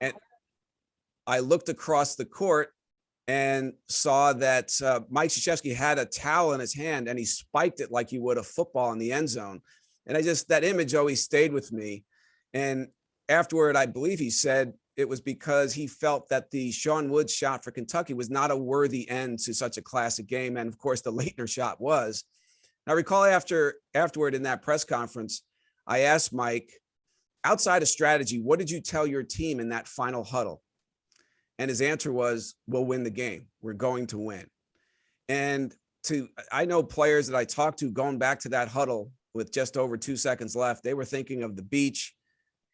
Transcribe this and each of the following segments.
And I looked across the court and saw that Mike Krzyzewski had a towel in his hand and he spiked it like you would a football in the end zone. And that image always stayed with me. And afterward, I believe he said it was because he felt that the Sean Woods shot for Kentucky was not a worthy end to such a classic game. And of course, the Leitner shot was. And I recall afterward in that press conference, I asked Mike, outside of strategy, what did you tell your team in that final huddle? And his answer was, we'll win the game. We're going to win. And I know players that I talked to going back to that huddle with just over 2 seconds left, they were thinking of the beach,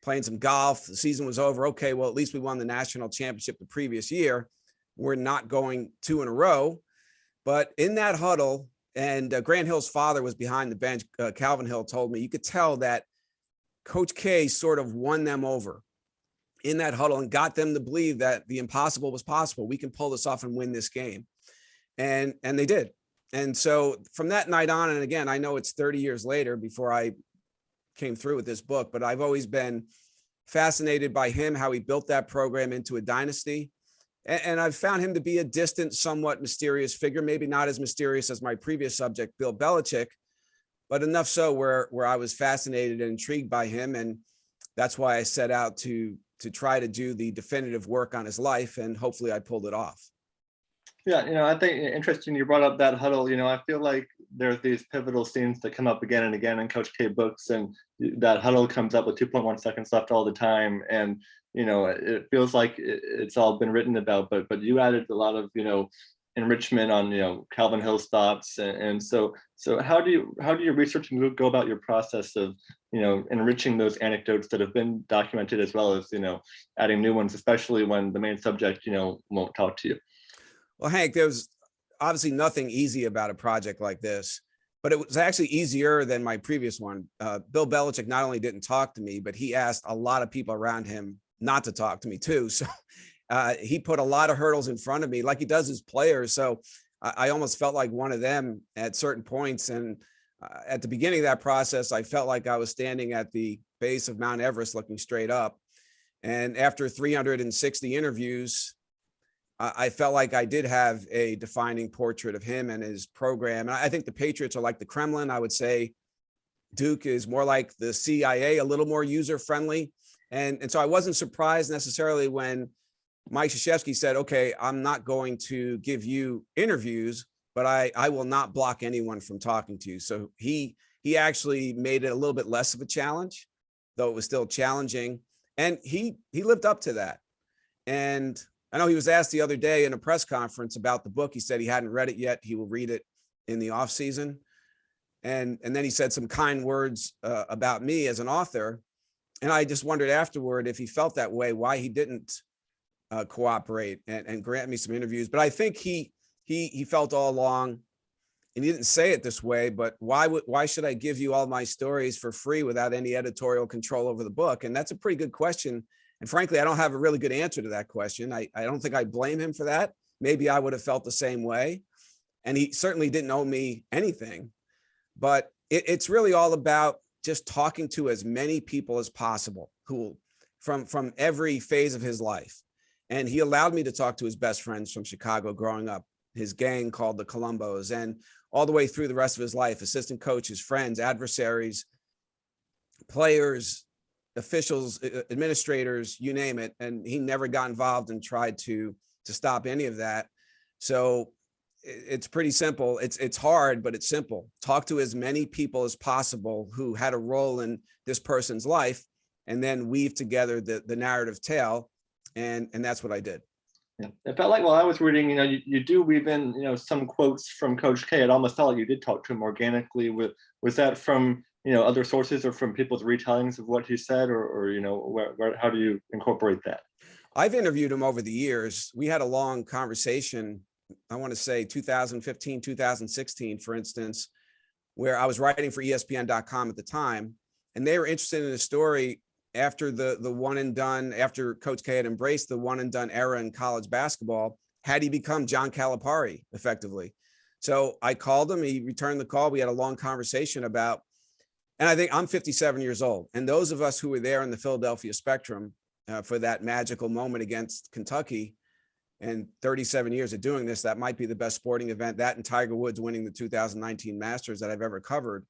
playing some golf. The season was over. Okay, well, at least we won the national championship the previous year. We're not going 2 in a row. But in that huddle, and Grant Hill's father was behind the bench, Calvin Hill told me, you could tell that Coach K sort of won them over in that huddle and got them to believe that the impossible was possible. We can pull this off and win this game. And they did. And so from that night on, and again, I know it's 30 years later before I came through with this book, but I've always been fascinated by him, how he built that program into a dynasty. And I've found him to be a distant, somewhat mysterious figure, maybe not as mysterious as my previous subject, Bill Belichick, but enough so where I was fascinated and intrigued by him. And that's why I set out to try to do the definitive work on his life. And hopefully I pulled it off. Yeah, I think interesting you brought up that huddle. I feel like there's these pivotal scenes that come up again and again in Coach K books, and that huddle comes up with 2.1 seconds left all the time. And, it feels like it's all been written about, but you added a lot of, enrichment on, Calvin Hill's thoughts. And so how do you research and go about your process of, enriching those anecdotes that have been documented, as well as, adding new ones, especially when the main subject, won't talk to you? Well, Hank, there's obviously nothing easy about a project like this, but it was actually easier than my previous one. Bill Belichick not only didn't talk to me, but he asked a lot of people around him not to talk to me too. So he put a lot of hurdles in front of me like he does his players. So I almost felt like one of them at certain points. And at the beginning of that process, I felt like I was standing at the base of Mount Everest looking straight up. And after 360 interviews, I felt like I did have a defining portrait of him and his program. And I think the Patriots are like the Kremlin. I would say Duke is more like the CIA, a little more user-friendly. And so I wasn't surprised necessarily when Mike Krzyzewski said, okay, I'm not going to give you interviews, but I will not block anyone from talking to you. So he actually made it a little bit less of a challenge, though it was still challenging. And he lived up to that. And I know he was asked the other day in a press conference about the book. He said he hadn't read it yet. He will read it in the off season. And then he said some kind words about me as an author. And I just wondered afterward if he felt that way, why he didn't cooperate and grant me some interviews. But I think he felt all along, and he didn't say it this way, but why should I give you all my stories for free without any editorial control over the book? And that's a pretty good question. And frankly, I don't have a really good answer to that question. I don't think I blame him for that. Maybe I would have felt the same way. And he certainly didn't owe me anything. But it's really all about just talking to as many people as possible who from every phase of his life. And he allowed me to talk to his best friends from Chicago growing up, his gang called the Columbos, and all the way through the rest of his life, assistant coaches, friends, adversaries, players, officials, administrators, you name it. And he never got involved and tried to stop any of that. So it's pretty simple. It's hard, but it's simple. Talk to as many people as possible who had a role in this person's life, and then weave together the narrative tale. And that's what I did. Yeah, it felt like while I was reading, you do weave in, some quotes from Coach K. It almost felt like you did talk to him organically. Was that from other sources or from people's retellings of what he said, or how do you incorporate that? I've interviewed him over the years. We had a long conversation, I want to say 2015, 2016, for instance, where I was writing for ESPN.com at the time, and they were interested in a story after the one and done, after Coach K had embraced the one and done era in college basketball, had he become John Calipari effectively. So I called him, he returned the call. We had a long conversation about, and I think I'm 57 years old. And those of us who were there in the Philadelphia Spectrum, for that magical moment against Kentucky. And 37 years of doing this, that might be the best sporting event, that and Tiger Woods winning the 2019 Masters, that I've ever covered.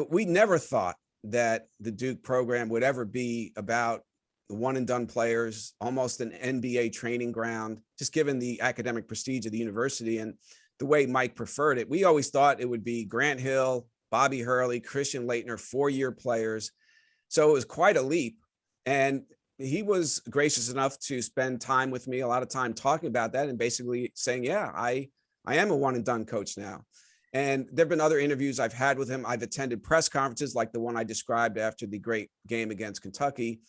We never thought that the Duke program would ever be about the one and done players, almost an NBA training ground, just given the academic prestige of the university and the way Mike preferred it. We always thought it would be Grant Hill, Bobby Hurley, Christian Laettner, 4-year players. So it was quite a leap. And he was gracious enough to spend time with me, a lot of time talking about that and basically saying, yeah, I am a one and done coach now. And there've been other interviews I've had with him. I've attended press conferences like the one I described after the great game against Kentucky.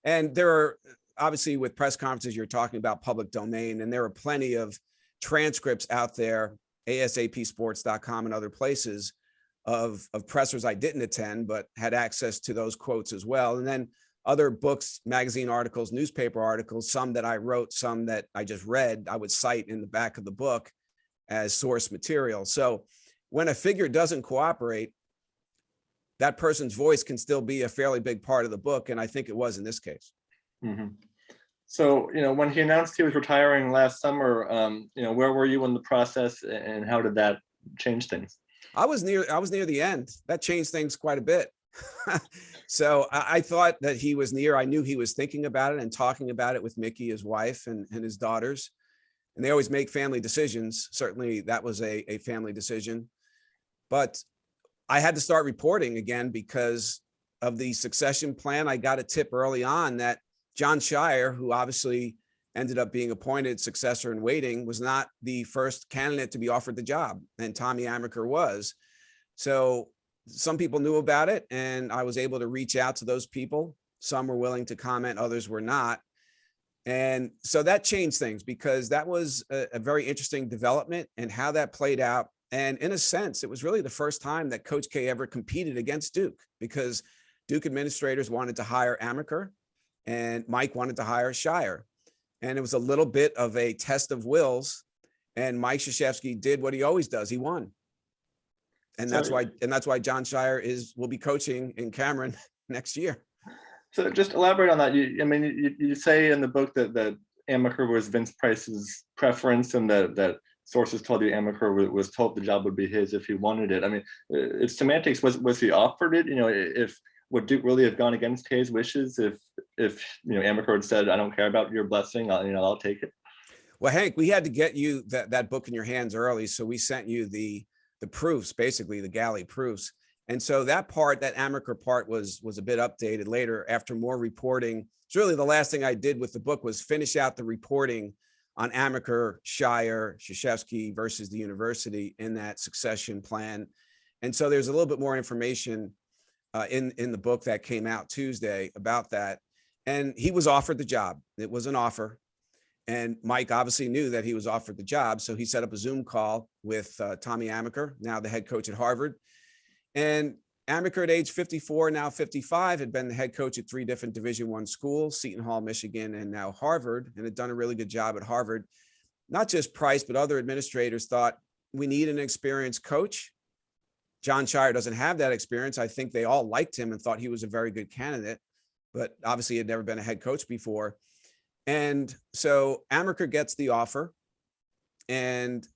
And there are obviously, with press conferences, you're talking about public domain, and there are plenty of transcripts out there, asapsports.com and other places, of pressers I didn't attend, but had access to those quotes as well. And then other books, magazine articles, newspaper articles, some that I wrote, some that I just read, I would cite in the back of the book as source material. So when a figure doesn't cooperate, that person's voice can still be a fairly big part of the book. And I think it was in this case. Mm-hmm. So, when he announced he was retiring last summer, where were you in the process and how did that change things? I was near the end. That changed things quite a bit. So I thought that he was near. I knew he was thinking about it and talking about it with Mickey, his wife, and his daughters. And they always make family decisions. Certainly that was a family decision. But I had to start reporting again because of the succession plan. I got a tip early on that John Shire, who obviously ended up being appointed successor in waiting, was not the first candidate to be offered the job, and Tommy Amaker was. So some people knew about it, and I was able to reach out to those people. Some were willing to comment, others were not. And so that changed things because that was a very interesting development and how that played out. And in a sense, it was really the first time that Coach K ever competed against Duke, because Duke administrators wanted to hire Amaker and Mike wanted to hire Shire. And it was a little bit of a test of wills. And Mike Krzyzewski did what he always does. He won. And that's why John Shire will be coaching in Cameron next year. So just elaborate on that. You say in the book that Amaker was Vince Price's preference, and that sources told you Amaker was told the job would be his if he wanted it. I mean, it's semantics. Was he offered it? If would Duke really have gone against his wishes if Amaker had said, "I don't care about your blessing. I'll take it." Well, Hank, we had to get you that book in your hands early, so we sent you the proofs, basically the galley proofs. And so that Amaker part was a bit updated later after more reporting. It's really the last thing I did with the book was finish out the reporting on Amaker, Shire, Krzyzewski versus the university in that succession plan. And so there's a little bit more information in the book that came out Tuesday about that. And he was offered the job. It was an offer. And Mike obviously knew that he was offered the job. So he set up a Zoom call with Tommy Amaker, now the head coach at Harvard. And Amaker at age 54, now 55, had been the head coach at 3 different Division I schools, Seton Hall, Michigan, and now Harvard, and had done a really good job at Harvard. Not just Price, but other administrators thought, we need an experienced coach. John Shire doesn't have that experience. I think they all liked him and thought he was a very good candidate, but obviously had never been a head coach before. And so Amaker gets the offer, and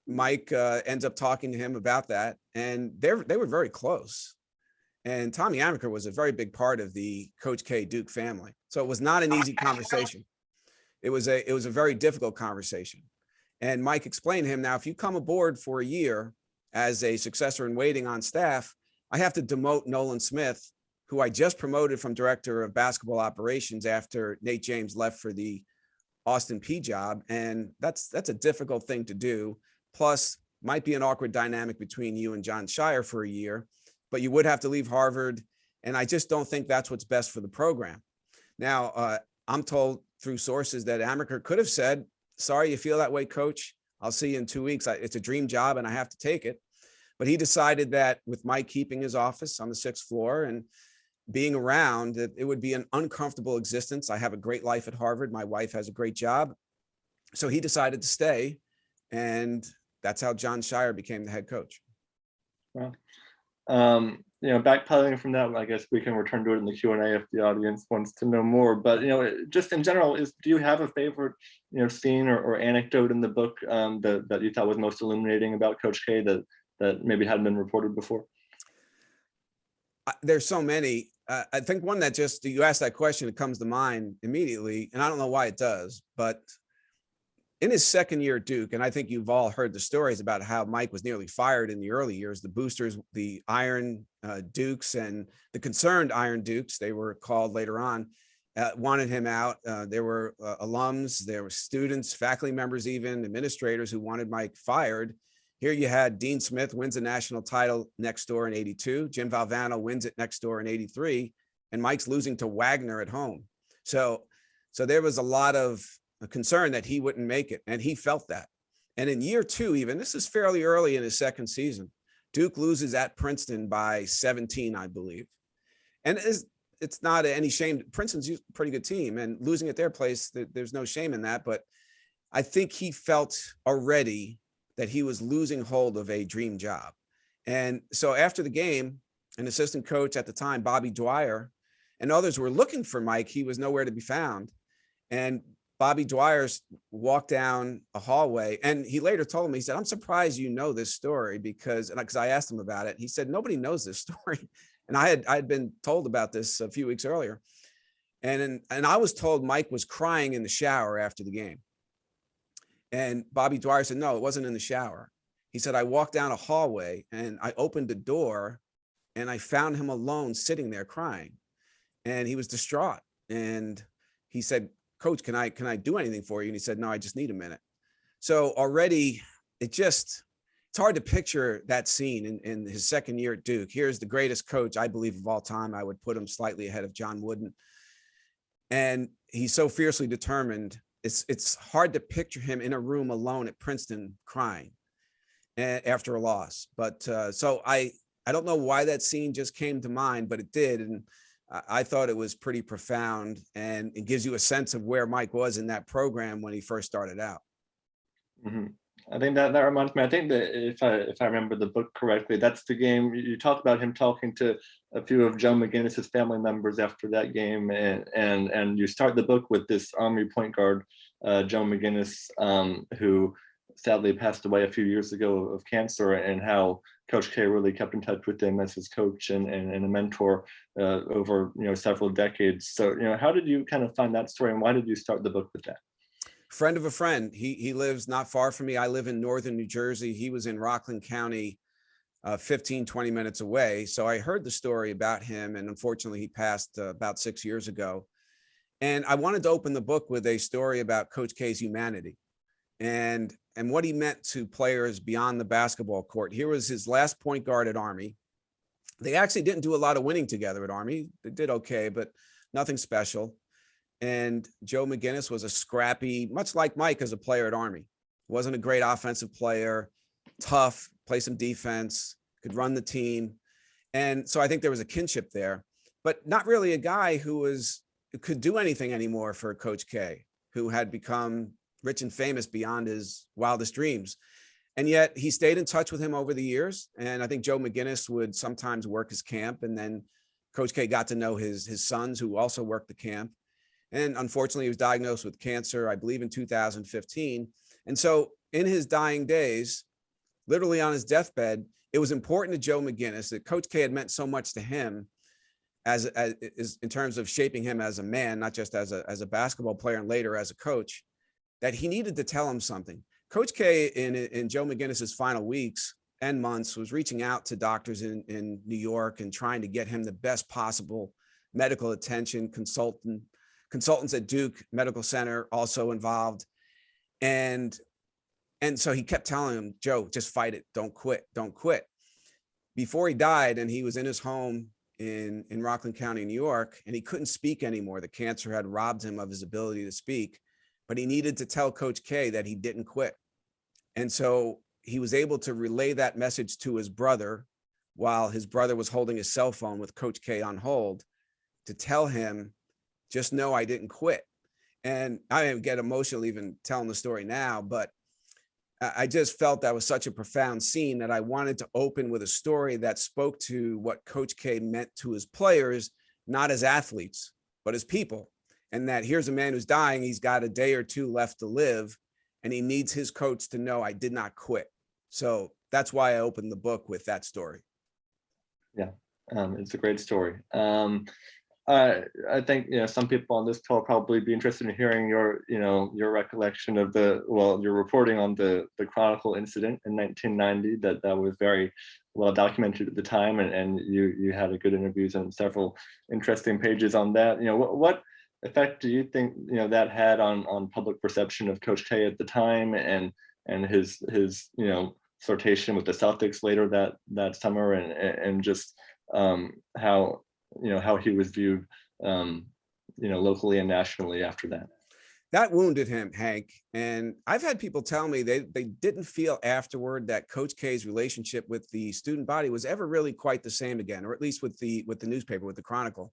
Mike ends up talking to him about that. And they were very close. And Tommy Amaker was a very big part of the Coach K Duke family. So it was not an easy conversation. It was a very difficult conversation. And Mike explained to him, now, if you come aboard for a year as a successor in waiting on staff, I have to demote Nolan Smith, who I just promoted from director of basketball operations after Nate James left for the Austin Peay job. And that's a difficult thing to do. Plus, might be an awkward dynamic between you and John Shire for a year, but you would have to leave Harvard. And I just don't think that's what's best for the program. Now, I'm told through sources that Amaker could have said, sorry you feel that way, coach. I'll see you in 2 weeks. It's a dream job and I have to take it. But he decided that with Mike keeping his office on the 6th floor and being around, that it would be an uncomfortable existence. I have a great life at Harvard. My wife has a great job. So he decided to stay. And that's how John Shire became the head coach. Well, backpedaling from that, I guess we can return to it in the Q&A if the audience wants to know more. But just in general, do you have a favorite scene or anecdote in the book that you thought was most illuminating about Coach K that maybe hadn't been reported before? There's so many. I think one that just, you asked that question, it comes to mind immediately, and I don't know why it does, but in his second year at Duke, and I think you've all heard the stories about how Mike was nearly fired in the early years, the boosters, the Iron Dukes, and the concerned Iron Dukes, they were called later on, wanted him out. There were alums, there were students, faculty members, even administrators who wanted Mike fired. Here you had Dean Smith wins a national title next door in 82. Jim Valvano wins it next door in 83. And Mike's losing to Wagner at home. So there was a lot of concern that he wouldn't make it. And he felt that. And in year two, even, this is fairly early in his second season, Duke loses at Princeton by 17, I believe. And it's not any shame. Princeton's a pretty good team, and losing at their place, there's no shame in that. But I think he felt already that he was losing hold of a dream job. And so after the game, an assistant coach at the time, Bobby Dwyer, and others were looking for Mike. He was nowhere to be found. And Bobby Dwyer walked down a hallway, and he later told me, he said, "I'm surprised you know this story," because I asked him about it. He said, "Nobody knows this story." And I had been told about this a few weeks earlier. And I was told Mike was crying in the shower after the game. And Bobby Dwyer said, "No, it wasn't in the shower." He said, "I walked down a hallway and I opened the door and I found him alone sitting there crying." And he was distraught. And he said, "Coach, can I do anything for you?" And he said, "No, I just need a minute." So already it's hard to picture that scene in his second year at Duke. Here's the greatest coach, I believe, of all time. I would put him slightly ahead of John Wooden. And he's so fiercely determined. It's hard to picture him in a room alone at Princeton crying after a loss. But so I don't know why that scene just came to mind, but it did. And I thought it was pretty profound, and it gives you a sense of where Mike was in that program when he first started out. Mm-hmm. I think that reminds me, I think that if I remember the book correctly, that's the game you talk about him talking to a few of Joe McGinnis's family members after that game, and you start the book with this Army point guard, Joe McGinnis, who sadly passed away a few years ago of cancer, and how Coach K really kept in touch with him as his coach and a mentor over several decades. So how did you kind of find that story, and why did you start the book with that? Friend of a friend. He lives not far from me. I live in northern New Jersey. He was in Rockland County, 15, 20 minutes away. So I heard the story about him, and unfortunately he passed about 6 years ago. And I wanted to open the book with a story about Coach K's humanity and what he meant to players beyond the basketball court. Here was his last point guard at Army. They actually didn't do a lot of winning together at Army. They did okay, but nothing special. And Joe McGinnis was a scrappy, much like Mike as a player at Army. Wasn't a great offensive player, tough, play some defense, could run the team. And so I think there was a kinship there, but not really a guy who could do anything anymore for Coach K, who had become rich and famous beyond his wildest dreams. And yet he stayed in touch with him over the years. And I think Joe McGinnis would sometimes work his camp. And then Coach K got to know his sons, who also worked the camp. And unfortunately, he was diagnosed with cancer, I believe, in 2015. And so in his dying days, literally on his deathbed, it was important to Joe McGinnis that Coach K had meant so much to him as in terms of shaping him as a man, not just as a basketball player and later as a coach, that he needed to tell him something. Coach K in Joe McGinnis's final weeks and months was reaching out to doctors in New York and trying to get him the best possible medical attention. Consultants at Duke Medical Center also involved. And so he kept telling him, "Joe, just fight it. Don't quit. Don't quit." Before he died, and he was in his home in Rockland County, New York, and he couldn't speak anymore. The cancer had robbed him of his ability to speak, but he needed to tell Coach K that he didn't quit. And so he was able to relay that message to his brother while his brother was holding his cell phone with Coach K on hold, to tell him, "Just know I didn't quit." And I get emotional even telling the story now, but I just felt that was such a profound scene that I wanted to open with a story that spoke to what Coach K meant to his players, not as athletes, but as people. And that here's a man who's dying. He's got a day or two left to live, and he needs his coach to know I did not quit. So that's why I opened the book with that story. Yeah, it's a great story. I think some people on this call probably be interested in hearing your recollection of your reporting on the Chronicle incident in 1990. That was very well documented at the time, and you had a good interviews and several interesting pages on that. What effect do you think that had on public perception of Coach K at the time, and his flirtation with the Celtics later that summer, and just how he was viewed locally and nationally after that? That wounded him, Hank. And I've had people tell me they didn't feel afterward that Coach K's relationship with the student body was ever really quite the same again, or at least with the newspaper, with the Chronicle.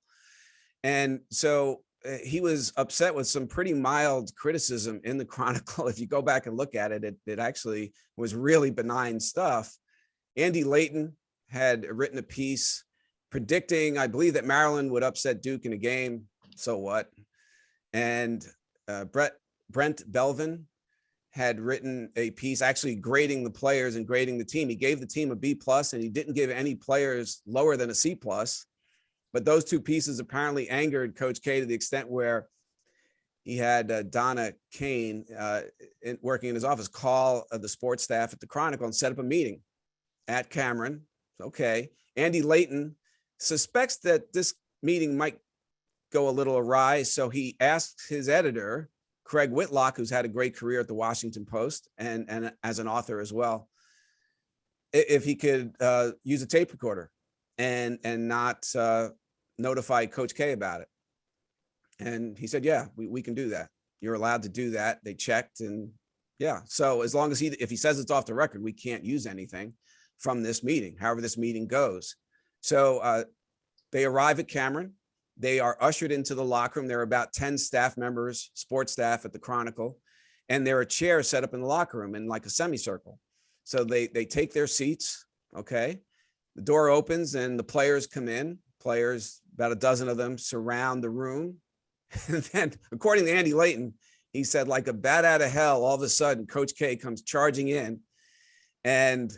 And so he was upset with some pretty mild criticism in the Chronicle. If you go back and look at it, it actually was really benign stuff. Andy Layton had written a piece predicting, I believe, that Maryland would upset Duke in a game. So what? And Brent Belvin had written a piece actually grading the players and grading the team. He gave the team a B+, and he didn't give any players lower than a C+. But those two pieces apparently angered Coach K to the extent where he had Donna Kane working in his office call the sports staff at the Chronicle and set up a meeting at Cameron. Okay. Andy Layton suspects that this meeting might go a little awry. So he asked his editor, Craig Whitlock, who's had a great career at the Washington Post and as an author as well, if he could use a tape recorder and not notify Coach K about it. And he said, yeah, we can do that. You're allowed to do that. They checked, and yeah. So as long as if he says it's off the record, we can't use anything from this meeting, however this meeting goes. So they arrive at Cameron. They are ushered into the locker room. There are about 10 staff members, sports staff at the Chronicle, and there are chairs set up in the locker room in like a semicircle. So they take their seats. Okay. The door opens and the players come in. Players, about a dozen of them, surround the room. And then, according to Andy Layton, he said, like a bat out of hell, all of a sudden, Coach K comes charging in and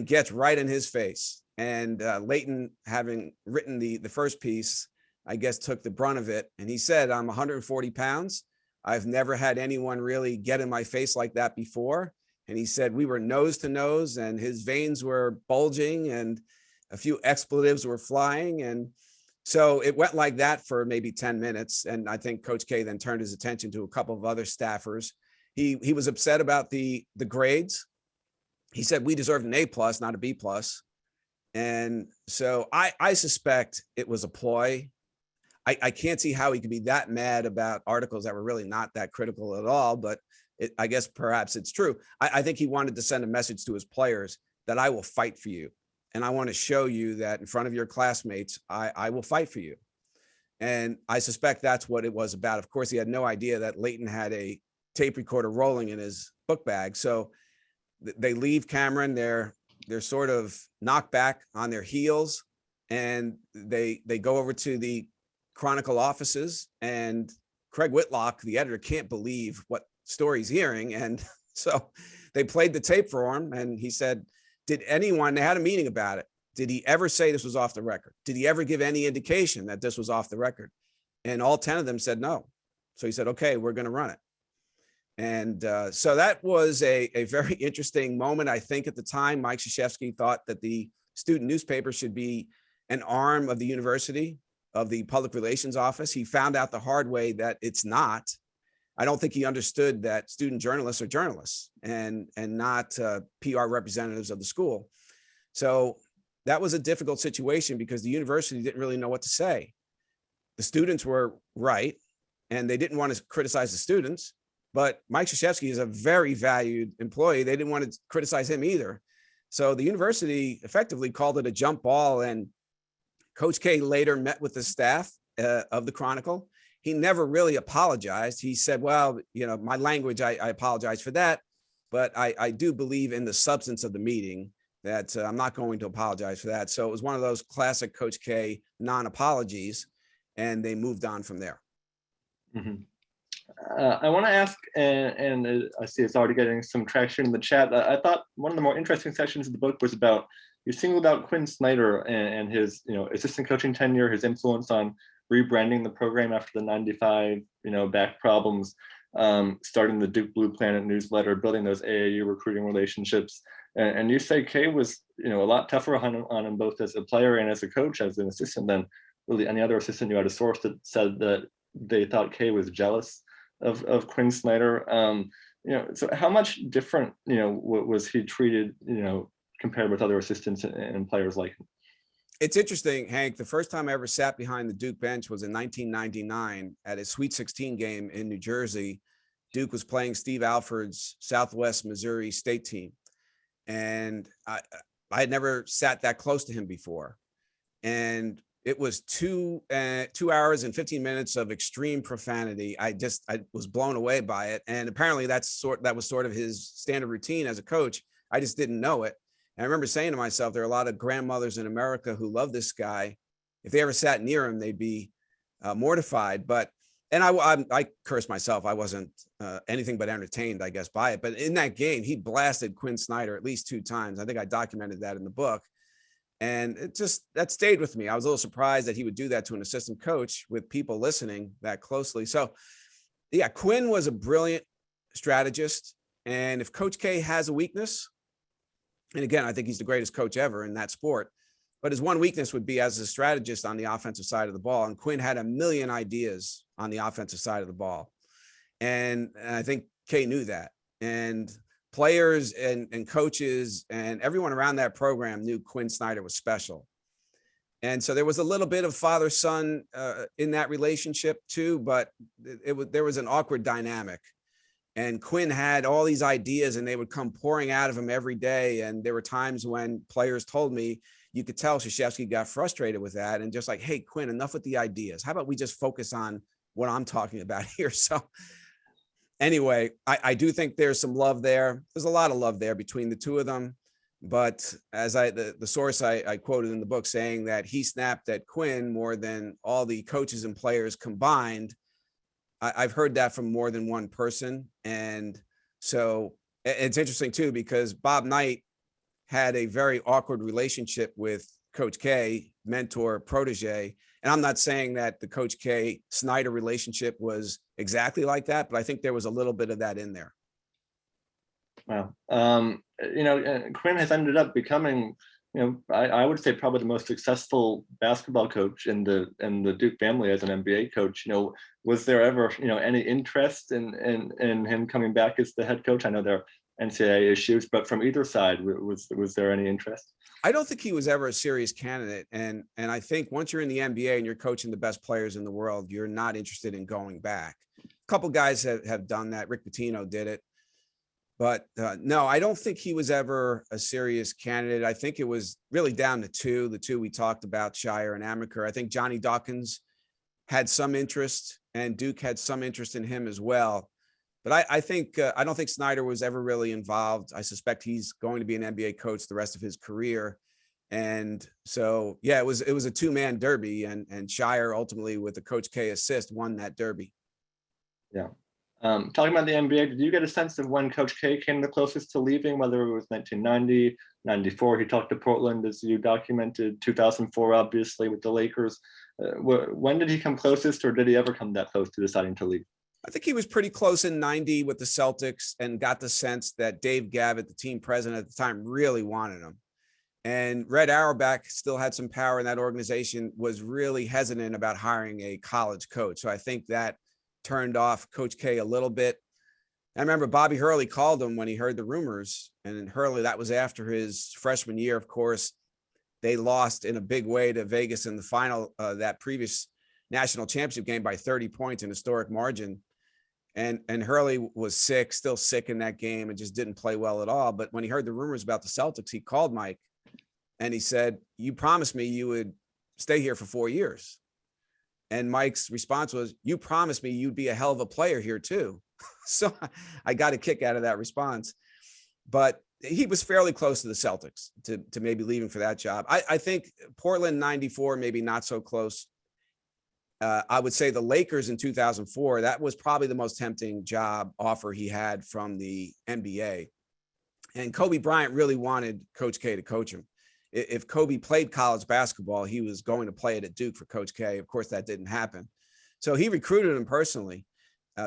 gets right in his face. And Layton, having written the first piece, I guess took the brunt of it. And he said, I'm 140 pounds. I've never had anyone really get in my face like that before. And he said, we were nose to nose and his veins were bulging and a few expletives were flying. And so it went like that for maybe 10 minutes. And I think Coach K then turned his attention to a couple of other staffers. He was upset about the grades. He said, we deserved an A+, not a B+. And so I suspect it was a ploy. I can't see how he could be that mad about articles that were really not that critical at all, but I guess perhaps it's true. I think he wanted to send a message to his players that I will fight for you. And I want to show you that in front of your classmates, I will fight for you. And I suspect that's what it was about. Of course, he had no idea that Layton had a tape recorder rolling in his book bag. So they leave Cameron. They're sort of knocked back on their heels, and they go over to the Chronicle offices, and Craig Whitlock, the editor, can't believe what story he's hearing. And so they played the tape for him, and he said, they had a meeting about it. Did he ever say this was off the record? Did he ever give any indication that this was off the record? And all 10 of them said no. So he said, okay, we're going to run it. And so that was a very interesting moment. I think at the time, Mike Krzyzewski thought that the student newspaper should be an arm of the university, of the public relations office. He found out the hard way that it's not. I don't think he understood that student journalists are journalists and not PR representatives of the school. So that was a difficult situation because the university didn't really know what to say. The students were right, and they didn't want to criticize the students, but Mike Krzyzewski is a very valued employee. They didn't want to criticize him either. So the university effectively called it a jump ball, and Coach K later met with the staff of the Chronicle. He never really apologized. He said, well, my language, I apologize for that, but I do believe in the substance of the meeting that I'm not going to apologize for that. So it was one of those classic Coach K non-apologies, and they moved on from there. Mm-hmm. I want to ask, and I see it's already getting some traction in the chat. I thought one of the more interesting sections of the book was about, you singled out Quinn Snyder and his, assistant coaching tenure, his influence on rebranding the program after the '95, back problems, starting the Duke Blue Planet newsletter, building those AAU recruiting relationships. And you say K was, a lot tougher on him both as a player and as a coach, as an assistant, than really any other assistant. You had a source that said that they thought K was jealous of Quinn Snyder. So how much different, was he treated, compared with other assistants and players like him? It's interesting, Hank. The first time I ever sat behind the Duke bench was in 1999 at a Sweet 16 game in New Jersey. Duke was playing Steve Alford's Southwest Missouri State team. And I had never sat that close to him before. And it was 2 hours and 15 minutes of extreme profanity. I was blown away by it. And apparently that was sort of his standard routine as a coach. I just didn't know it. And I remember saying to myself, there are a lot of grandmothers in America who love this guy. If they ever sat near him, they'd be mortified. And I cursed myself. I wasn't anything but entertained, I guess, by it. But in that game, he blasted Quinn Snyder at least 2 times. I think I documented that in the book. And that stayed with me. I was a little surprised that he would do that to an assistant coach with people listening that closely. So yeah, Quinn was a brilliant strategist. And if Coach K has a weakness, and again, I think he's the greatest coach ever in that sport, but his one weakness would be as a strategist on the offensive side of the ball. And Quinn had a million ideas on the offensive side of the ball. And I think K knew that. And players and coaches and everyone around that program knew Quinn Snyder was special. And so there was a little bit of father-son in that relationship too, but there was an awkward dynamic. And Quinn had all these ideas and they would come pouring out of him every day. And there were times when players told me, you could tell Krzyzewski got frustrated with that and just like, hey, Quinn, enough with the ideas. How about we just focus on what I'm talking about here? So anyway, I do think there's some love there. There's a lot of love there between the two of them. But as the source I quoted in the book saying that he snapped at Quinn more than all the coaches and players combined, I've heard that from more than one person. And so it's interesting too, because Bob Knight had a very awkward relationship with Coach K, mentor, protege. And I'm not saying that the Coach K Snyder relationship was exactly like that, but I think there was a little bit of that in there. Wow. Quinn has ended up becoming, I would say probably the most successful basketball coach in the Duke family as an NBA coach. Was there ever, any interest in him coming back as the head coach? I know there are NCAA issues, but from either side, was there any interest? I don't think he was ever a serious candidate. And I think once you're in the NBA and you're coaching the best players in the world, you're not interested in going back. A couple guys have done that. Rick Pitino did it. But no, I don't think he was ever a serious candidate. I think it was really down to the two we talked about, Shire and Amaker. I think Johnny Dawkins had some interest and Duke had some interest in him as well. But I think I don't think Snyder was ever really involved. I suspect he's going to be an NBA coach the rest of his career. And so, yeah, it was a 2-man derby, and Shire ultimately with the Coach K assist won that derby. Yeah. Talking about the NBA, did you get a sense of when Coach K came the closest to leaving, whether it was 1990, 94? He talked to Portland, as you documented, 2004, obviously, with the Lakers. When did he come closest, or did he ever come that close to deciding to leave? I think he was pretty close in 90 with the Celtics and got the sense that Dave Gaudet, the team president at the time, really wanted him. And Red Auerbach still had some power in that organization, was really hesitant about hiring a college coach. So I think that turned off Coach K a little bit. I remember Bobby Hurley called him when he heard the rumors, and Hurley, that was after his freshman year. Of course, they lost in a big way to Vegas in the final, that previous national championship game by 30 points, an historic margin. And Hurley was still sick in that game, and just didn't play well at all. But when he heard the rumors about the Celtics, he called Mike and he said, "You promised me you would stay here for 4 years." And Mike's response was, "You promised me you'd be a hell of a player here too." So I got a kick out of that response. but he was fairly close to the Celtics to maybe leaving for that job. I think Portland 94, maybe not so close. I would say the Lakers in 2004, that was probably the most tempting job offer he had from the NBA. And Kobe Bryant really wanted Coach K to coach him. If Kobe played college basketball, he was going to play it at Duke for Coach K. Of course, that didn't happen. So he recruited him personally.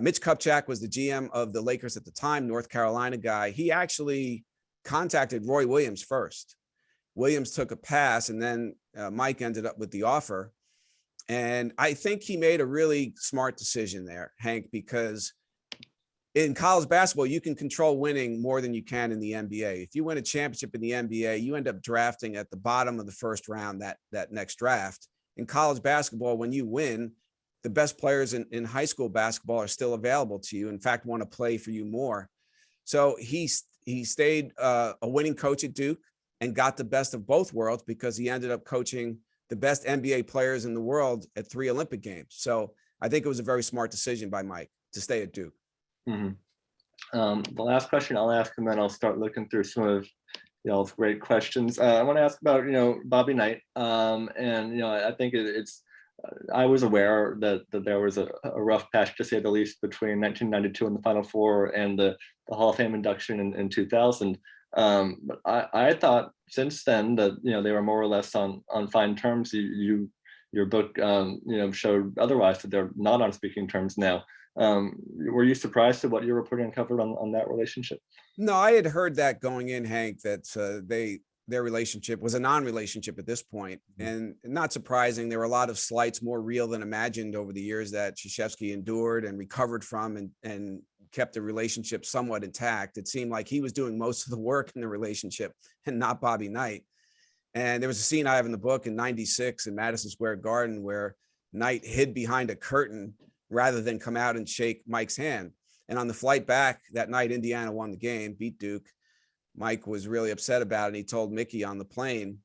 Mitch Kupchak was the GM of the Lakers at the time, North Carolina guy. He actually contacted Roy Williams first. Williams took a pass, and then Mike ended up with the offer. And I think he made a really smart decision there, Hank, because in college basketball, you can control winning more than you can in the NBA. If you win a championship in the NBA, you end up drafting at the bottom of the first round that next draft. In college basketball, when you win, the best players in high school basketball are still available to you. In fact, want to play for you more. So he stayed a winning coach at Duke and got the best of both worlds because he ended up coaching the best NBA players in the world at 3 Olympic Games. So I think it was a very smart decision by Mike to stay at Duke. Mm-hmm. The last question I'll ask, and then I'll start looking through some of y'all's great questions. I want to ask about, Bobby Knight. And, I think it's, I was aware that there was a rough patch, to say the least, between 1992 and the Final Four and the Hall of Fame induction in 2000. But I thought since then that, they were more or less on fine terms. Your book, showed otherwise, that they're not on speaking terms now. Were you surprised at what your reporting uncovered on that relationship? No, I had heard that going in, Hank, that their relationship was a non-relationship at this point. And not surprising, there were a lot of slights, more real than imagined, over the years that Krzyzewski endured and recovered from and kept the relationship somewhat intact. It seemed like he was doing most of the work in the relationship and not Bobby Knight. And there was a scene I have in the book in '96 in Madison Square Garden where Knight hid behind a curtain rather than come out and shake Mike's hand. And on the flight back that night, Indiana won the game, beat Duke. Mike was really upset about it. And he told Mickey on the plane,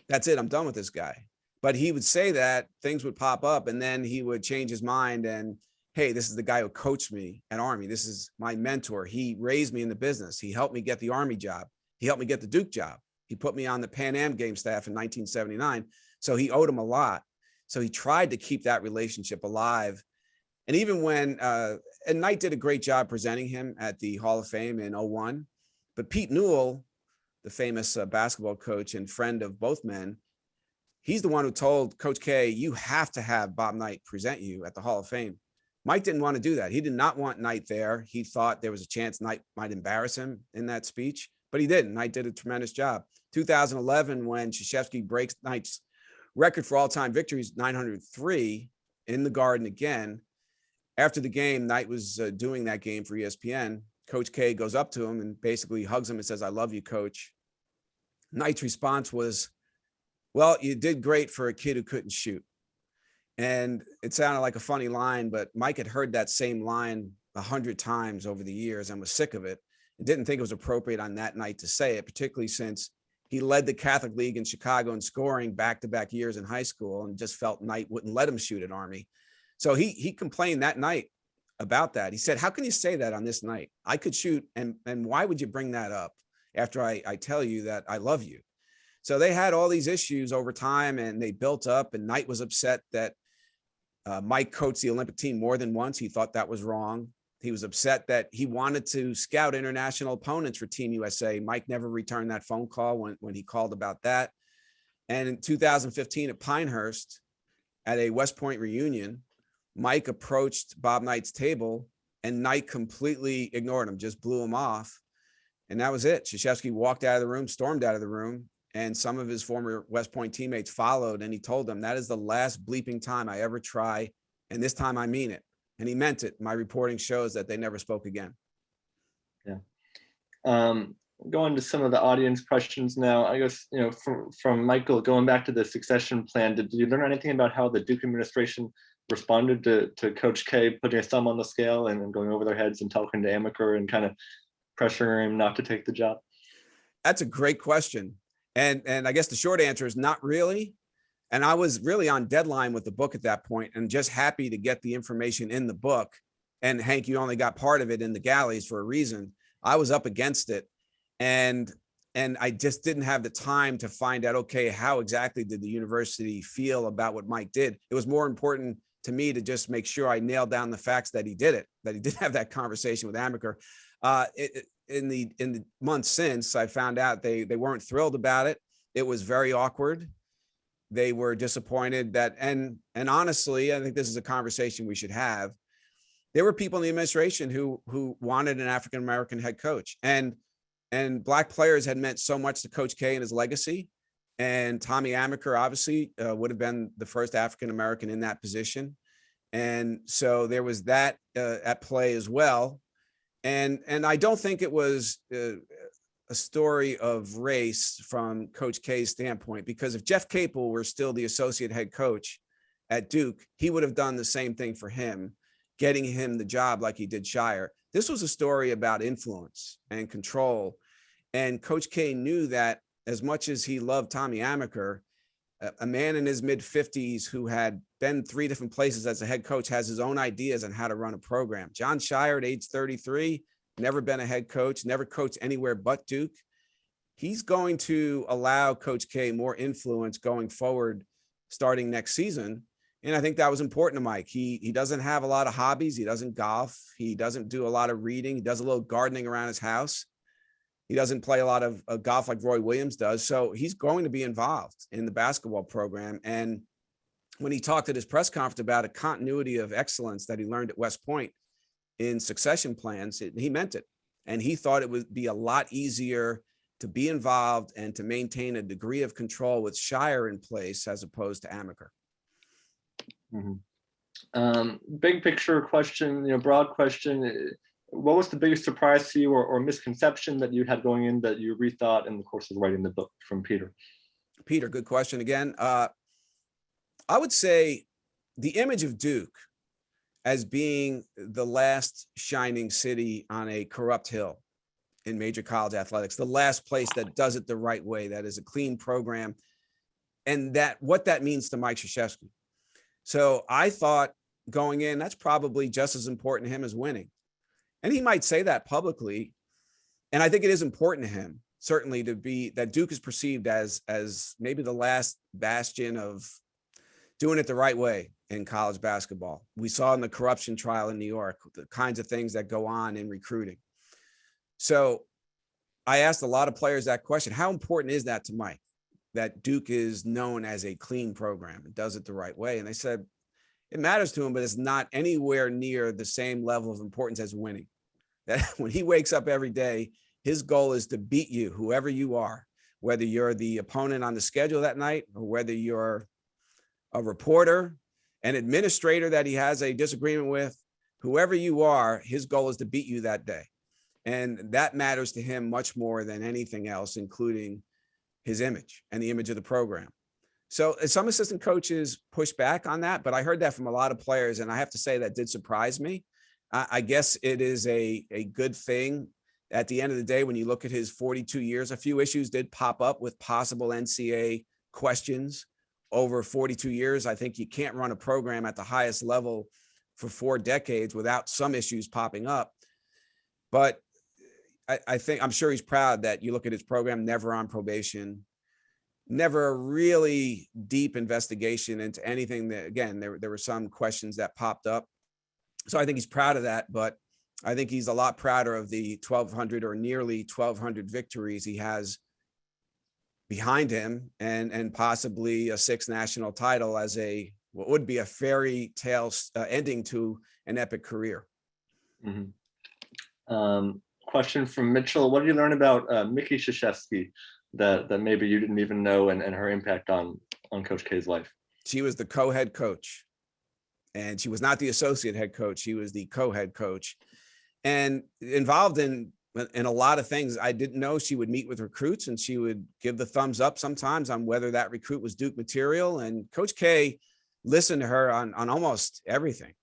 that's it, I'm done with this guy. But he would say that, things would pop up, and then he would change his mind and, hey, this is the guy who coached me at Army. This is my mentor. He raised me in the business. He helped me get the Army job. He helped me get the Duke job. He put me on the Pan Am game staff in 1979. So he owed him a lot. So he tried to keep that relationship alive. And even when, and Knight did a great job presenting him at the Hall of Fame in '01, but Pete Newell, the famous basketball coach and friend of both men, he's the one who told Coach K, you have to have Bob Knight present you at the Hall of Fame. Mike didn't want to do that. He did not want Knight there. He thought there was a chance Knight might embarrass him in that speech, but he didn't. Knight did a tremendous job. 2011, when Krzyzewski breaks Knight's record for all-time victories, 903, in the Garden again. After the game, Knight was doing that game for ESPN. Coach K goes up to him and basically hugs him and says, I love you, coach. Knight's response was, well, you did great for a kid who couldn't shoot. And it sounded like a funny line, but Mike had heard that same line 100 times over the years and was sick of it and didn't think it was appropriate on that night to say it, particularly since he led the Catholic League in Chicago in scoring back-to-back years in high school and just felt Knight wouldn't let him shoot at Army. So he complained that night about that. He said, how can you say that on this night? I could shoot, and why would you bring that up after I tell you that I love you? So they had all these issues over time, and they built up, and Knight was upset that Mike coached the Olympic team more than once. He thought that was wrong. He was upset that he wanted to scout international opponents for Team USA. Mike never returned that phone call when he called about that. And in 2015 at Pinehurst, at a West Point reunion, Mike approached Bob Knight's table, and Knight completely ignored him, just blew him off. And that was it. Krzyzewski walked out of the room, stormed out of the room, and some of his former West Point teammates followed, and he told them, that is the last bleeping time I ever try, and this time I mean it. And he meant it. My reporting shows that they never spoke again. Yeah. Going to some of the audience questions now, I guess, from Michael, going back to the succession plan, did you learn anything about how the Duke administration responded to Coach K putting a thumb on the scale and going over their heads and talking to Amaker and kind of pressuring him not to take the job? That's a great question. And I guess the short answer is not really. And I was really on deadline with the book at that point and just happy to get the information in the book. And Hank, you only got part of it in the galleys for a reason. I was up against it. And I just didn't have the time to find out, okay, how exactly did the university feel about what Mike did? It was more important to me to just make sure I nailed down the facts that he did it, that he did have that conversation with Amaker. In the months since, I found out they weren't thrilled about it. It was very awkward. They were disappointed that, and honestly, I think this is a conversation we should have. There were people in the administration who wanted an African-American head coach, and Black players had meant so much to Coach K and his legacy. And Tommy Amaker obviously would have been the first African-American in that position. And so there was that at play as well. And I don't think it was a story of race from Coach K's standpoint, because if Jeff Capel were still the associate head coach at Duke, he would have done the same thing for him, getting him the job like he did Scheyer. This was a story about influence and control. And Coach K knew that as much as he loved Tommy Amaker, a man in his mid-50s who had been 3 different places as a head coach has his own ideas on how to run a program. John Scheyer at age 33, never been a head coach, never coached anywhere but Duke. He's going to allow Coach K more influence going forward starting next season. And I think that was important to Mike. He doesn't have a lot of hobbies. He doesn't golf. He doesn't do a lot of reading. He does a little gardening around his house. He doesn't play a lot of golf like Roy Williams does. So he's going to be involved in the basketball program. And when he talked at his press conference about a continuity of excellence that he learned at West Point in succession plans, he meant it. And he thought it would be a lot easier to be involved and to maintain a degree of control with Scheyer in place as opposed to Amaker. Big picture question, broad question. What was the biggest surprise to you or misconception that you had going in that you rethought in the course of writing the book, from Peter? Peter, good question again. I would say the image of Duke as being the last shining city on a corrupt hill in major college athletics, the last place that does it the right way, that is a clean program, and that what that means to Mike Krzyzewski. So I thought going in, that's probably just as important to him as winning. And he might say that publicly. And I think it is important to him, certainly, to be that Duke is perceived as maybe the last bastion of doing it the right way in college basketball. We saw in the corruption trial in New York, the kinds of things that go on in recruiting. So I asked a lot of players that question. How important is that to Mike, that Duke is known as a clean program and does it the right way? And they said it matters to him, but it's not anywhere near the same level of importance as winning. That when he wakes up every day, his goal is to beat you, whoever you are, whether you're the opponent on the schedule that night or whether you're a reporter, an administrator that he has a disagreement with, whoever you are, his goal is to beat you that day. And that matters to him much more than anything else, including his image and the image of the program. So some assistant coaches push back on that, but I heard that from a lot of players, and I have to say that did surprise me. I guess it is a good thing. At the end of the day, when you look at his 42 years, a few issues did pop up with possible NCAA questions over 42 years. I think you can't run a program at the highest level for 4 decades without some issues popping up. But I'm sure he's proud that you look at his program, never on probation, never a really deep investigation into anything that, again, there were some questions that popped up. So I think he's proud of that, but I think he's a lot prouder of the 1,200 or nearly 1,200 victories he has behind him, and possibly a 6th national title as what would be a fairy tale ending to an epic career. Question from Mitchell. What did you learn about Mickey Krzyzewski that maybe you didn't even know, and her impact on Coach K's life? She was the co-head coach, and she was not the associate head coach. She was the co-head coach, and involved in a lot of things. I didn't know she would meet with recruits and she would give the thumbs up sometimes on whether that recruit was Duke material. And Coach K listened to her on almost everything.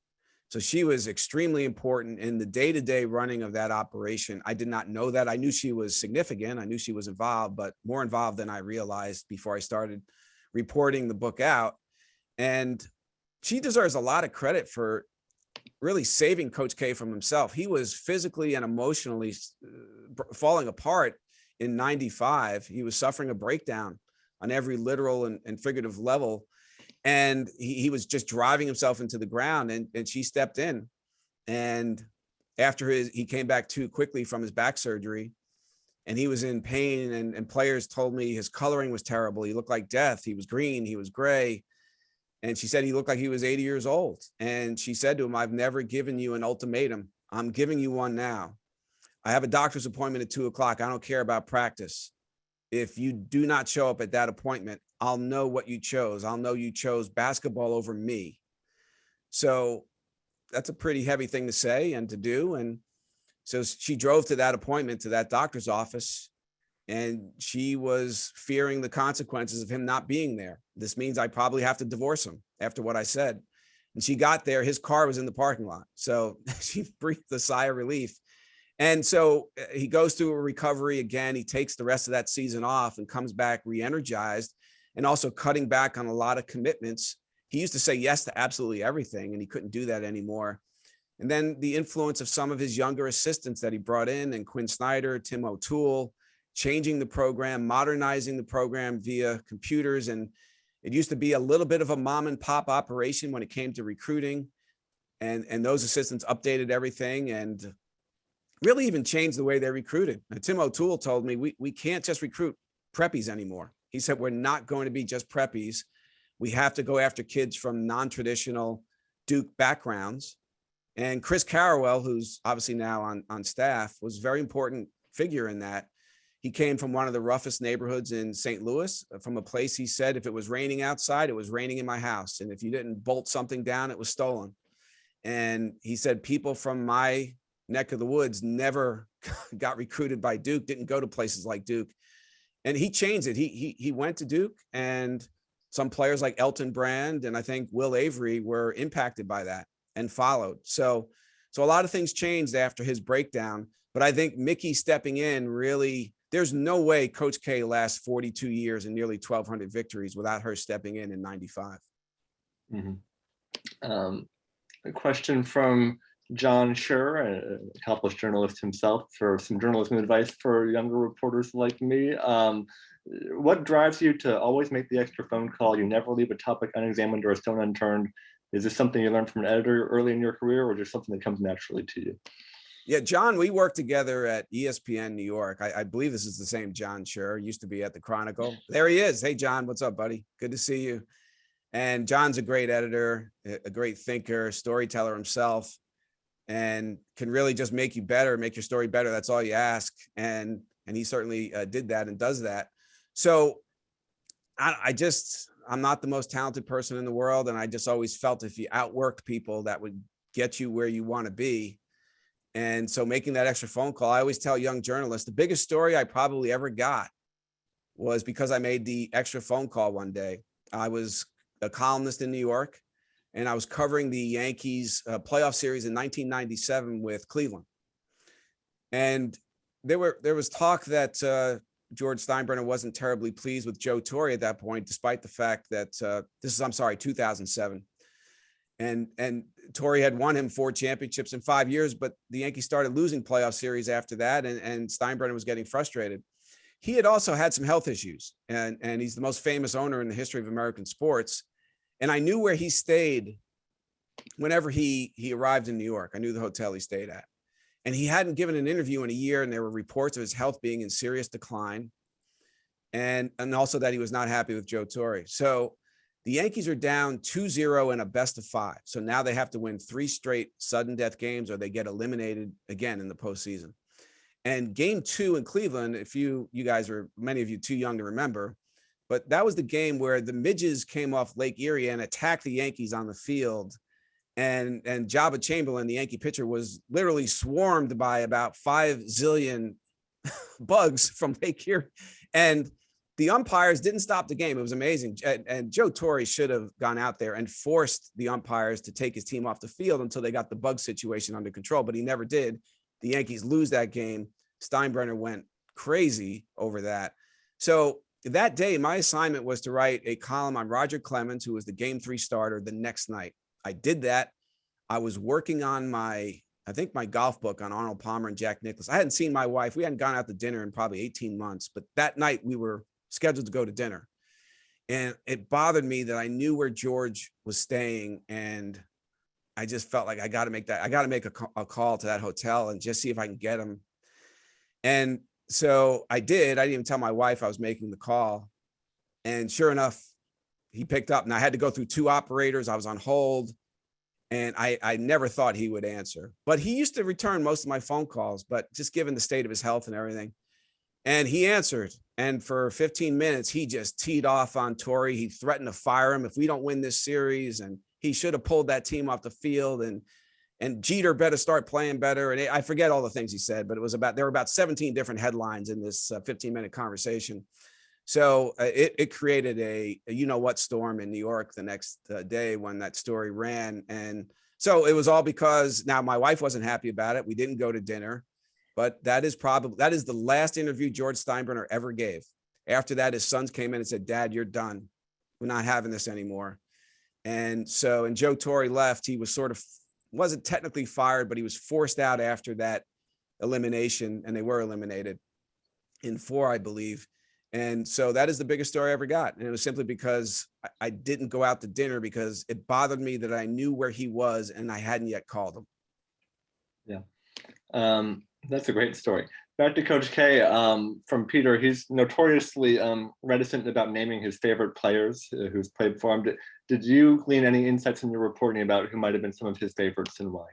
So she was extremely important in the day-to-day running of that operation. I did not know that. I knew she was significant. I knew she was involved, but more involved than I realized before I started reporting the book out. And she deserves a lot of credit for really saving Coach K from himself. He was physically and emotionally falling apart in 95, he was suffering a breakdown on every literal and figurative level. And he was just driving himself into the ground, and she stepped in. And after he came back too quickly from his back surgery, and he was in pain, and players told me his coloring was terrible. He looked like death. He was green, he was gray. And she said he looked like he was 80 years old. And she said to him, "I've never given you an ultimatum. I'm giving you one now. I have a doctor's appointment at 2:00. I don't care about practice. If you do not show up at that appointment, I'll know what you chose. I'll know you chose basketball over me." So that's a pretty heavy thing to say and to do. And so she drove to that appointment, to that doctor's office, and she was fearing the consequences of him not being there. This means I probably have to divorce him after what I said. And she got there, his car was in the parking lot. So she breathed a sigh of relief. And so he goes through a recovery again. He takes the rest of that season off and comes back re-energized, and also cutting back on a lot of commitments. He used to say yes to absolutely everything, and he couldn't do that anymore. And then the influence of some of his younger assistants that he brought in, and Quinn Snyder, Tim O'Toole, changing the program, modernizing the program via computers. And it used to be a little bit of a mom and pop operation when it came to recruiting. And those assistants updated everything and really even changed the way they recruited. Now, Tim O'Toole told me, we can't just recruit preppies anymore. He said, we're not going to be just preppies. We have to go after kids from non-traditional Duke backgrounds. And Chris Carrawell, who's obviously now on staff, was a very important figure in that. He came from one of the roughest neighborhoods in St. Louis, from a place he said, if it was raining outside, it was raining in my house. And if you didn't bolt something down, it was stolen. And he said, people from my neck of the woods never got recruited by Duke, didn't go to places like Duke. And he changed it. He went to Duke, and some players like Elton Brand and I think Will Avery were impacted by that and followed. So a lot of things changed after his breakdown. But I think Mickey stepping in really, there's no way Coach K lasts 42 years and nearly 1,200 victories without her stepping in 95. Mm-hmm. A question from John Schur, an accomplished journalist himself, for some journalism advice for younger reporters like me. What drives you to always make the extra phone call? You never leave a topic unexamined or a stone unturned. Is this something you learned from an editor early in your career, or just something that comes naturally to you? Yeah, John, we worked together at ESPN New York. I believe this is the same John Schur, used to be at the Chronicle. There he is. Hey, John, what's up, buddy? Good to see you. And John's a great editor, a great thinker, storyteller himself, and can really just make you better, make your story better. That's all you ask. And he certainly did that and does that. So I'm not the most talented person in the world. And I just always felt if you outworked people, that would get you where you want to be. And so making that extra phone call, I always tell young journalists, the biggest story I probably ever got was because I made the extra phone call one day. I was a columnist in New York, and I was covering the Yankees playoff series in 1997 with Cleveland. And there was talk that George Steinbrenner wasn't terribly pleased with Joe Torre at that point, despite the fact that 2007. And Torre had won him 4 championships in 5 years, but the Yankees started losing playoff series after that, and Steinbrenner was getting frustrated. He had also had some health issues, and he's the most famous owner in the history of American sports. And I knew where he stayed whenever he arrived in New York. I knew the hotel he stayed at. And he hadn't given an interview in a year, and there were reports of his health being in serious decline, and also that he was not happy with Joe Torre. So the Yankees are down 2-0 in a best of 5. So now they have to win 3 straight sudden death games, or they get eliminated again in the postseason. And game 2 in Cleveland, if you guys are, many of you, too young to remember, but that was the game where the Midges came off Lake Erie and attacked the Yankees on the field. And Jabba Chamberlain, the Yankee pitcher, was literally swarmed by about 5 zillion bugs from Lake Erie. And the umpires didn't stop the game. It was amazing. And Joe Torre should have gone out there and forced the umpires to take his team off the field until they got the bug situation under control, but he never did. The Yankees lose that game. Steinbrenner went crazy over that. So that day, my assignment was to write a column on Roger Clemens, who was the game 3 starter, the next night. I did that. I was working on my I think my golf book on Arnold Palmer and Jack Nicklaus. I hadn't seen my wife. We hadn't gone out to dinner in probably 18 months, but that night we were scheduled to go to dinner. And it bothered me that I knew where George was staying. And I just felt like I got to make a call to that hotel and just see if I can get him. And so I did. I didn't even tell my wife I was making the call. And sure enough, he picked up, and I had to go through 2 operators. I was on hold, and I never thought he would answer, but he used to return most of my phone calls, but just given the state of his health and everything. And he answered. And for 15 minutes, he just teed off on Torrey. He threatened to fire him if we don't win this series. And he should have pulled that team off the field. And Jeter better start playing better. And I forget all the things he said, but there were about 17 different headlines in this 15-minute conversation. So it created a you-know-what storm in New York the next day when that story ran. And so it was all because now my wife wasn't happy about it. We didn't go to dinner, but that is the last interview George Steinbrenner ever gave. After that, his sons came in and said, "Dad, you're done. We're not having this anymore." And Joe Torre left. He was wasn't technically fired, but he was forced out after that elimination, and they were eliminated in 4, I believe. And so that is the biggest story I ever got. And it was simply because I didn't go out to dinner because it bothered me that I knew where he was and I hadn't yet called him. Yeah. That's a great story. Back to Coach K, from Peter. He's notoriously reticent about naming his favorite players who's played for him. Did you glean any insights in your reporting about who might have been some of his favorites and why?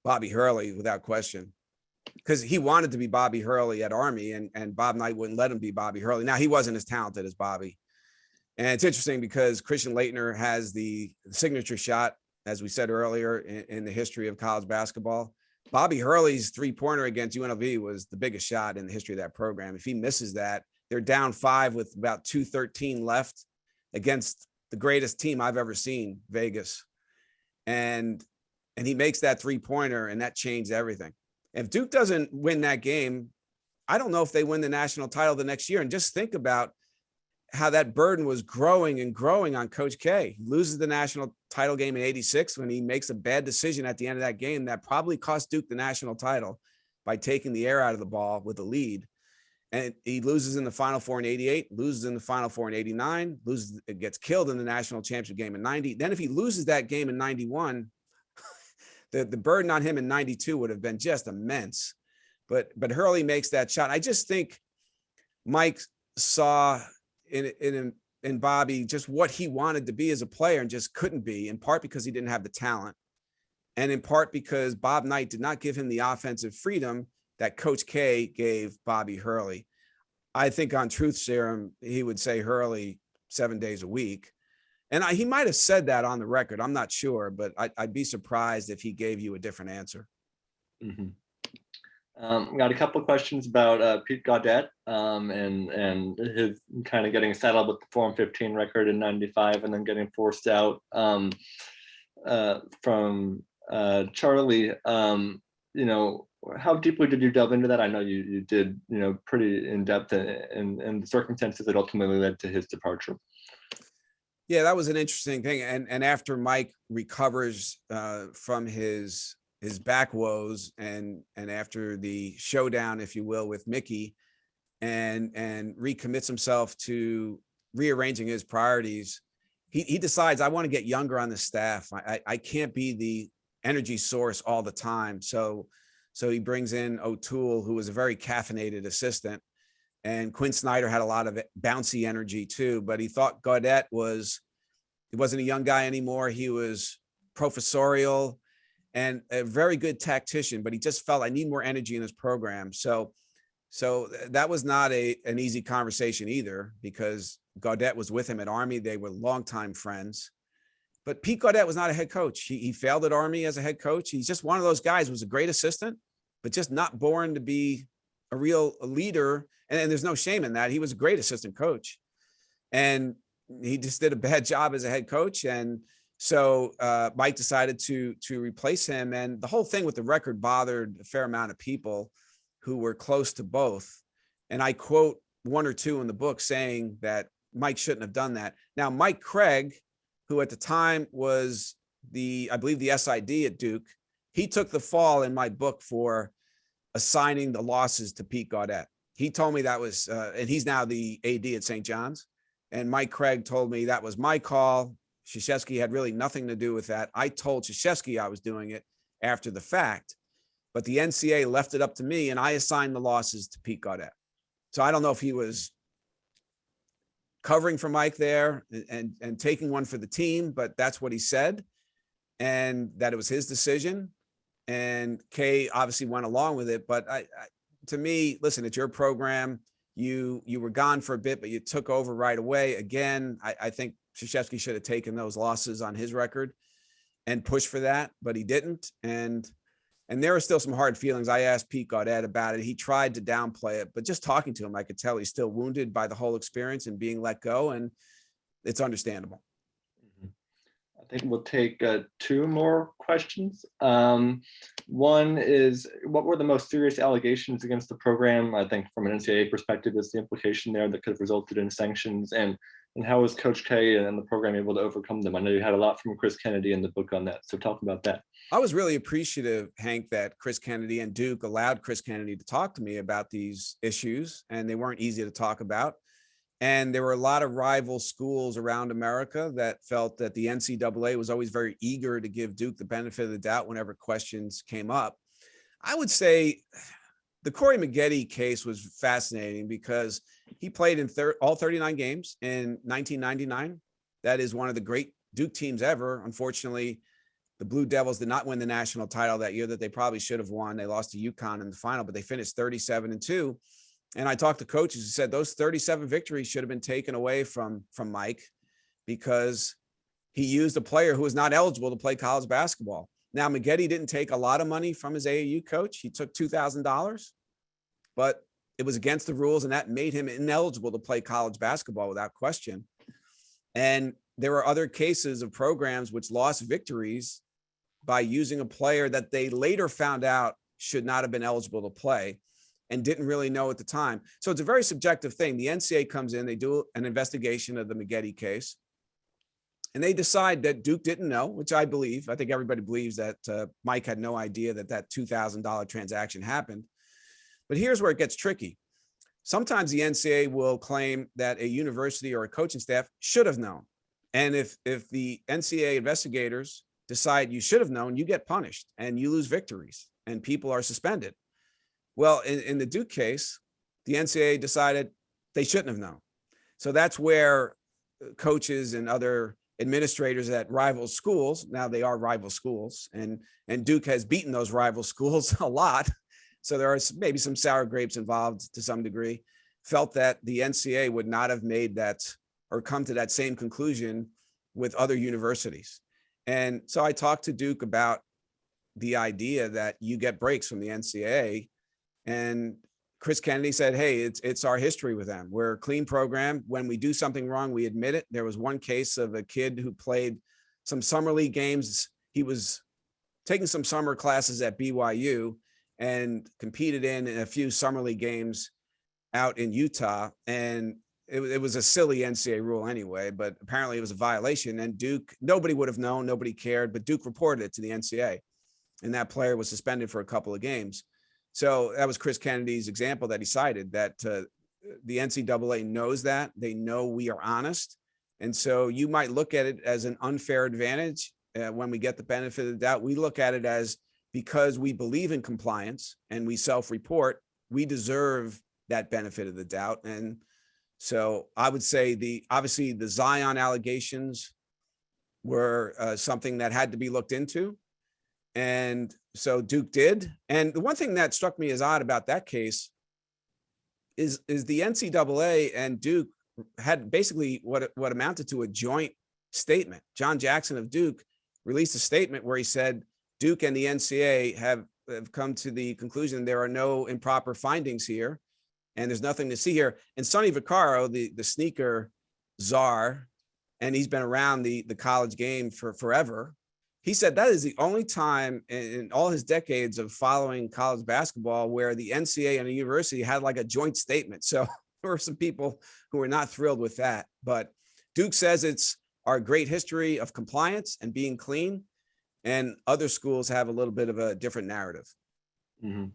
Bobby Hurley, without question. Because he wanted to be Bobby Hurley at Army, and Bob Knight wouldn't let him be Bobby Hurley. Now, he wasn't as talented as Bobby. And it's interesting because Christian Laettner has the signature shot, as we said earlier, in the history of college basketball. Bobby Hurley's 3-pointer against UNLV was the biggest shot in the history of that program. If he misses that, they're down 5 with about 2:13 left against the greatest team I've ever seen, Vegas. And he makes that 3-pointer, and that changed everything. If Duke doesn't win that game, I don't know if they win the national title the next year. And just think about how that burden was growing and growing on Coach K. He loses the national title game in '86 when he makes a bad decision at the end of that game that probably cost Duke the national title by taking the air out of the ball with a lead. And he loses in the Final Four in '88, loses in the Final Four in '89, gets killed in the national championship game in '90. Then if he loses that game in '91, the burden on him in '92 would have been just immense. But Hurley makes that shot. I just think Mike saw in Bobby just what he wanted to be as a player and just couldn't be, in part because he didn't have the talent, and in part because Bob Knight did not give him the offensive freedom that Coach K gave Bobby Hurley. I think on Truth Serum, he would say Hurley 7 days a week. And he might have said that on the record. I'm not sure, but I'd be surprised if he gave you a different answer. Mm-hmm. Got a couple of questions about Pete Gaudet and his kind of getting settled with the Form 15 record in '95 and then getting forced out. From Charlie, how deeply did you delve into that? I know you did, pretty in depth and the circumstances that ultimately led to his departure. Yeah, that was an interesting thing. And after Mike recovers from his back woes and after the showdown, if you will, with Mickey and recommits himself to rearranging his priorities, he decides, I want to get younger on the staff. I can't be the energy source all the time. So he brings in O'Toole, who was a very caffeinated assistant, and Quinn Snyder had a lot of bouncy energy too, but he thought Gaudet he wasn't a young guy anymore. He was professorial and a very good tactician, but he just felt, I need more energy in this program. So that was not an easy conversation either, because Gaudet was with him at Army. They were longtime friends, but Pete Gaudet was not a head coach. He failed at Army as a head coach. He's just one of those guys who was a great assistant, but just not born to be a real leader. And there's no shame in that. He was a great assistant coach, and he just did a bad job as a head coach. And so Mike decided to replace him. And the whole thing with the record bothered a fair amount of people who were close to both. And I quote one or two in the book saying that Mike shouldn't have done that. Now, Mike Craig, who at the time was I believe the SID at Duke, he took the fall in my book for assigning the losses to Pete Gaudet. He told me that was, and he's now the AD at St. John's. And Mike Craig told me that was my call. Krzyzewski had really nothing to do with that. I told Krzyzewski I was doing it after the fact, but the NCAA left it up to me, and I assigned the losses to Pete Gaudet. So I don't know if he was covering for Mike there and taking one for the team, but that's what he said, and that it was his decision. And Kay obviously went along with it. But to me, listen, it's your program. You were gone for a bit, but you took over right away. Again, I think Krzyzewski should have taken those losses on his record and pushed for that, but he didn't. And there are still some hard feelings. I asked Pete Gaudet about it. He tried to downplay it, but just talking to him, I could tell he's still wounded by the whole experience and being let go, and it's understandable. I think we'll take 2 more questions. One is, what were the most serious allegations against the program? I think from an NCAA perspective is the implication there that could have resulted in sanctions, and how was Coach K and the program able to overcome them? I know you had a lot from Chris Kennedy in the book on that, so talk about that. I was really appreciative, Hank, that Chris Kennedy and Duke allowed Chris Kennedy to talk to me about these issues, and they weren't easy to talk about. And there were a lot of rival schools around America that felt that the NCAA was always very eager to give Duke the benefit of the doubt whenever questions came up. I would say the Corey Maggette case was fascinating because he played in all 39 games in 1999. That is one of the great Duke teams ever. Unfortunately, the Blue Devils did not win the national title that year that they probably should have won. They lost to UConn in the final, but they finished 37-2. And I talked to coaches who said those 37 victories should have been taken away from Mike because he used a player who was not eligible to play college basketball. Now, Maggette didn't take a lot of money from his AAU coach. He took $2,000, but it was against the rules, and that made him ineligible to play college basketball without question. And there were other cases of programs which lost victories by using a player that they later found out should not have been eligible to play and didn't really know at the time. So it's a very subjective thing. The NCAA comes in, they do an investigation of the Maggette case, and they decide that Duke didn't know, which I believe. I think everybody believes that Mike had no idea that that $2,000 transaction happened. But here's where it gets tricky. Sometimes the NCAA will claim that a university or a coaching staff should have known. And if the NCAA investigators decide you should have known, you get punished and you lose victories and people are suspended. Well, in the Duke case, the NCAA decided they shouldn't have known. So that's where coaches and other administrators at rival schools, now they are rival schools, and Duke has beaten those rival schools a lot. So there are maybe some sour grapes involved to some degree, felt that the NCAA would not have made that or come to that same conclusion with other universities. And so I talked to Duke about the idea that you get breaks from the NCAA. And Chris Kennedy said, hey, it's our history with them. We're a clean program. When we do something wrong, we admit it. There was one case of a kid who played some summer league games. He was taking some summer classes at BYU and competed in a few summer league games out in Utah. And it was a silly NCAA rule anyway, but apparently it was a violation. And Duke, nobody would have known, nobody cared, but Duke reported it to the NCAA. And that player was suspended for a couple of games. So that was Chris Kennedy's example that he cited, that the NCAA knows that. They know we are honest. And so you might look at it as an unfair advantage when we get the benefit of the doubt. We look at it as, because we believe in compliance and we self-report, we deserve that benefit of the doubt. And so I would say obviously the Zion allegations were something that had to be looked into. And so Duke did. And the one thing that struck me as odd about that case is the NCAA and Duke had basically what amounted to a joint statement. John Jackson of Duke released a statement where he said Duke and the NCAA have come to the conclusion there are no improper findings here and there's nothing to see here. And Sonny Vaccaro, the sneaker czar, and he's been around the college game for forever, he said that is the only time in all his decades of following college basketball where the NCAA and the university had like a joint statement. So there were some people who were not thrilled with that. But Duke says it's our great history of compliance and being clean. and other schools have a little bit of a different narrative. Mhm.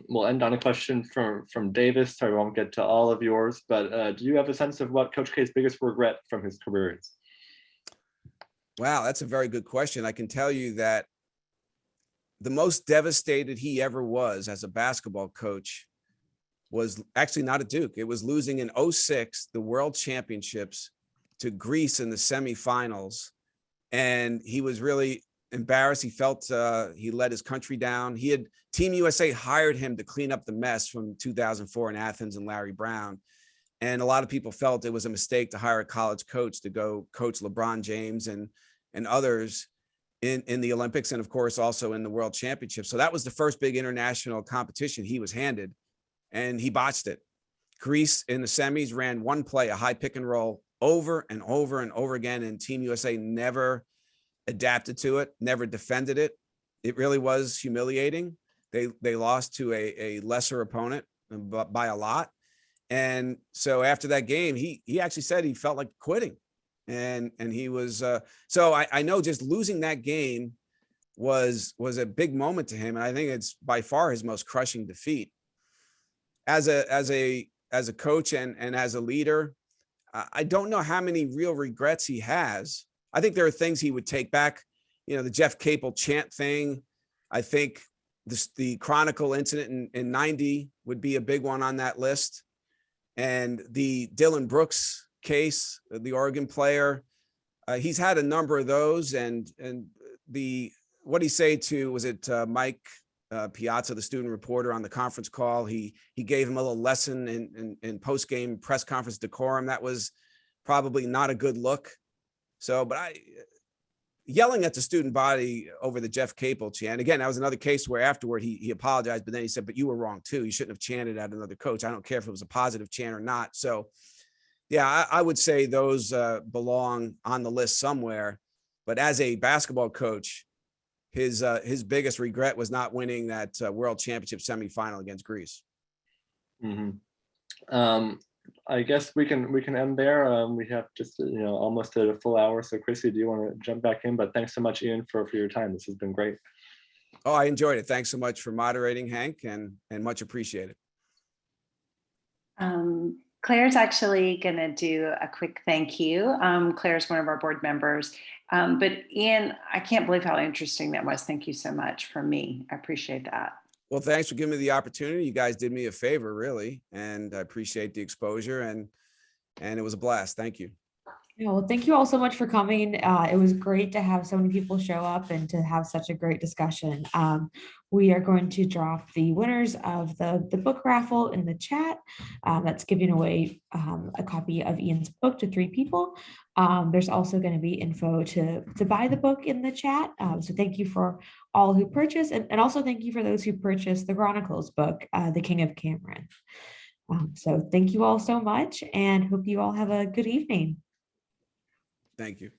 We'll end on a question from Davis. Sorry, we won't get to all of yours, but do you have a sense of what Coach K's biggest regret from his career is? Wow, that's a very good question. I can tell you that the most devastated he ever was as a basketball coach was actually not at Duke. It was losing in 2006, the World Championships, to Greece in the semifinals. And he was really embarrassed. He felt he let his country down. Team USA hired him to clean up the mess from 2004 in Athens and Larry Brown. And a lot of people felt it was a mistake to hire a college coach to go coach LeBron James and others in the Olympics, and of course also in the World Championship. So that was the first big international competition he was handed, and he botched it. Greece in the semis ran one play, a high pick and roll, over and over and over again, and Team USA never adapted to it, never defended it. It really was humiliating. They lost to a lesser opponent by a lot. And so after that game, he actually said he felt like quitting. And he was so I know just losing that game was a big moment to him. And I think it's by far his most crushing defeat. As a coach and as a leader, I don't know how many real regrets he has. I think there are things he would take back. You know, the Jeff Capel chant thing. I think the Chronicle incident in 90 would be a big one on that list. And the Dylan Brooks case, the Oregon player, he's had a number of those. And what he say to, was it Mike Piazza, the student reporter, on the conference call? He gave him a little lesson in post-game press conference decorum. That was probably not a good look. So, but yelling at the student body over the Jeff Capel chant. Again, that was another case where afterward he apologized, but then he said, but you were wrong too. You shouldn't have chanted at another coach. I don't care if it was a positive chant or not. So yeah, I would say those belong on the list somewhere. But as a basketball coach, his biggest regret was not winning that World Championship semifinal against Greece. Mm-hmm. I guess we can end there. We have just almost a full hour. So Chrissy, do you want to jump back in? But thanks so much, Ian, for your time. This has been great. Oh, I enjoyed it. Thanks so much for moderating, Hank, and much appreciated. Claire's actually going to do a quick thank you. Claire's one of our board members. But Ian, I can't believe how interesting that was. Thank you so much from me. I appreciate that. Well, thanks for giving me the opportunity. You guys did me a favor, really, and I appreciate the exposure, and it was a blast. Thank you. Yeah, well, thank you all so much for coming. It was great to have so many people show up and to have such a great discussion. We are going to drop the winners of the book raffle in the chat. That's giving away a copy of Ian's book to 3 people. There's also going to be info to buy the book in the chat. So thank you for all who purchased, and also thank you for those who purchased the Chronicles book, The King of Cameron. So thank you all so much, and hope you all have a good evening. Thank you.